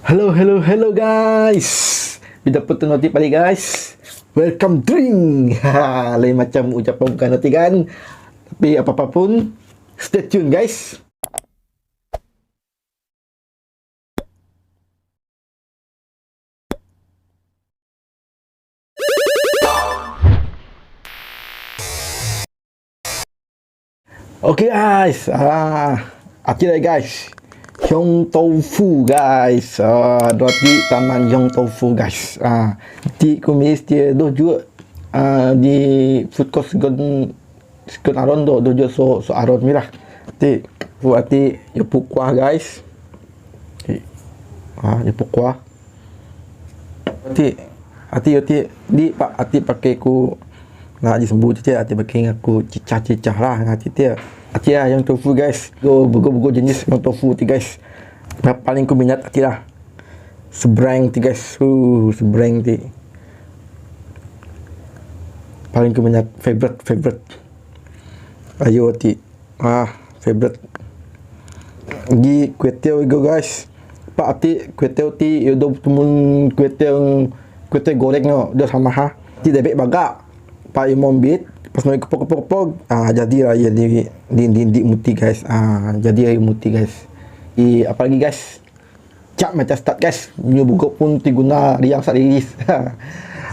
Hello guys. Bila potong notif balik guys. Welcome drink. Lain macam ucapan bukan notif kan. Tapi apa-apa pun, stay tune guys. Okay guys. Akhirnya guys. Yong Tau guys. Roti taman Yong Tau guys. Di kumis dia doh juga di food court segon aron doh juga so aron mirah. Ti buati yopuk kuah guys. Yopuk kuah. Ati di pak ati pakai ku nak disembuh dia ati pakai aku cicah lah ati dia. Ati lah yang tofu guys. Buku jenis yang tofu ti guys. Yang paling ku minat ati lah. Sebrang ti guys. Sebrang ti. Paling ku minat favorite. Ayo ati. Favorite. Gi kuetiau go guys. Pak ati kuetiau ti yodo tumun kuetiau goreng no dia sama ha. Ti debek bagak. Pak imom bit pas mau kepok jadi lah ya di muti guys. Jadi air muti guys. Apa lagi guys? Jak Masa start guys. New buku pun diguna riang sak rilis.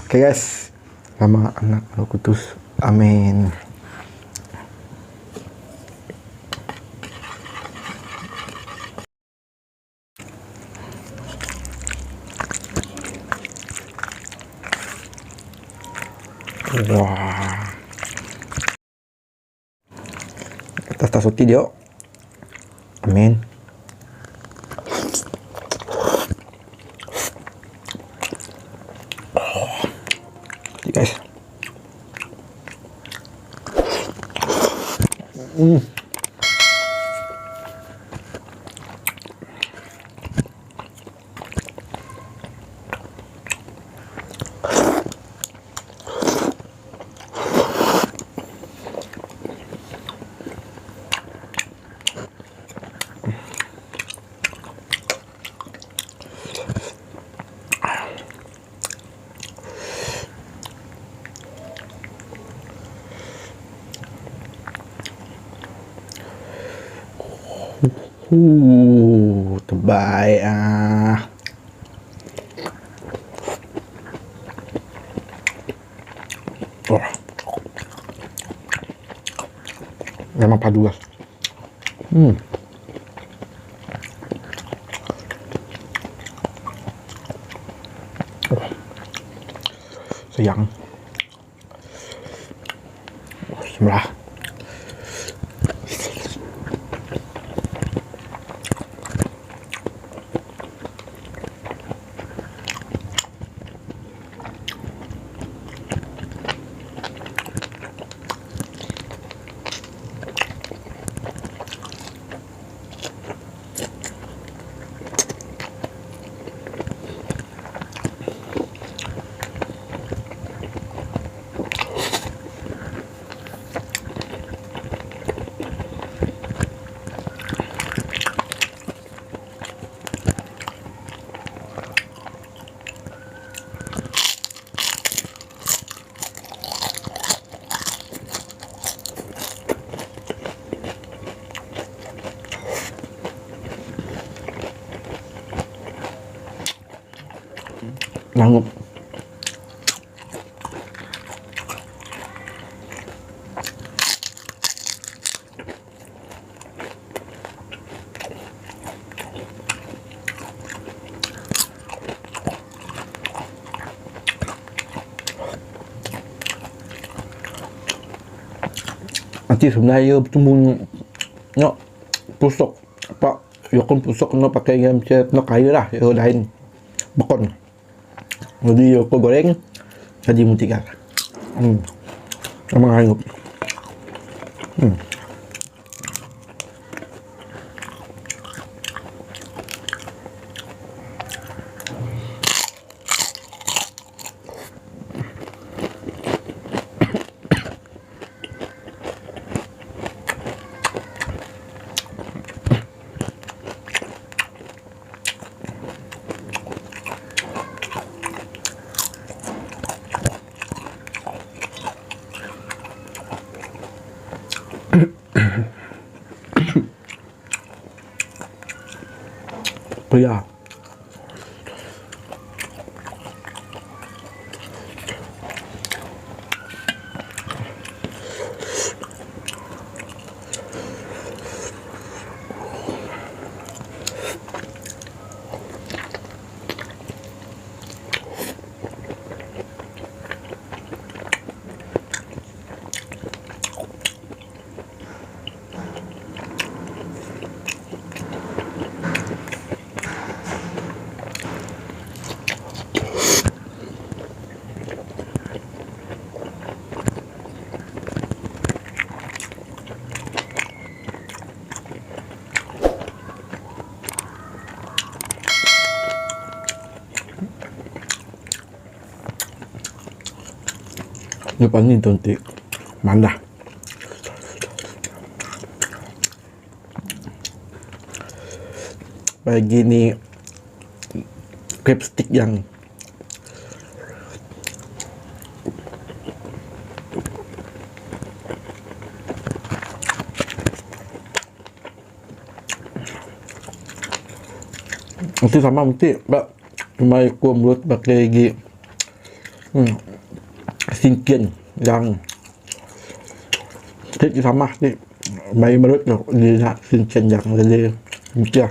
Okay guys. Nama anak Roh Kudus. Amin. Wah. Tas roti dia. Amin. Guys. Terbaik memang padu guys. Sayang. Bismillah. Langup. Nanti sebenarnya bertemu nak pusok apa yakun pusok nak pakai yang macam nak kaya lah yang lain bakon. Jadi aku goreng jadi mutikan. Sama hangup. Oh ya. Depan ni cantik. Mana? Bagi ni crab stick yang itu sama mesti bak mai kuah mulut pakai gigi singkian yang thích sama đi mấy mà rất nhiều như là xin chân nhạc là gì chưa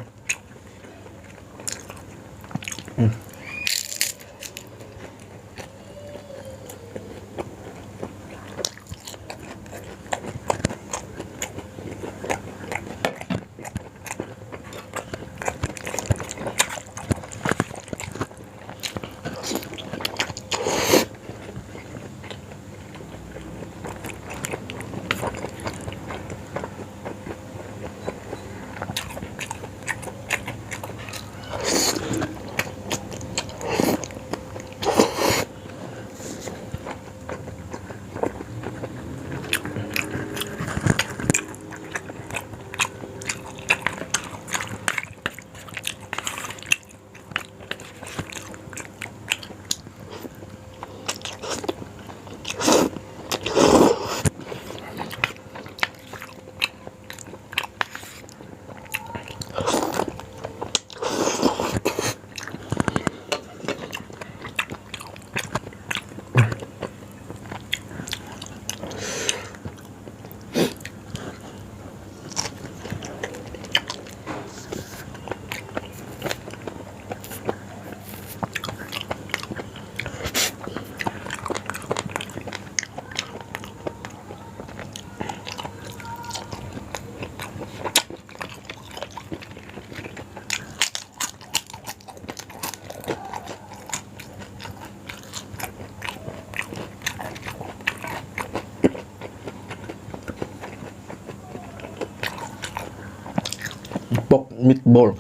pork meatball.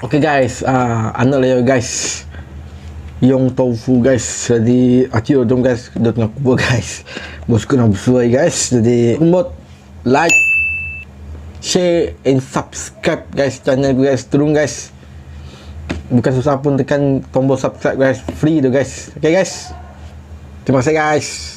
Okay guys, anak layo guys. Yong tofu guys. Jadi acik dong guys, dah tengah kubur guys. Bosku nak bersuai guys. Jadi remote like, share and subscribe guys channel gue guys. Turun guys. Bukan susah pun tekan tombol subscribe guys. Free tu guys. Okay guys. Terima kasih guys.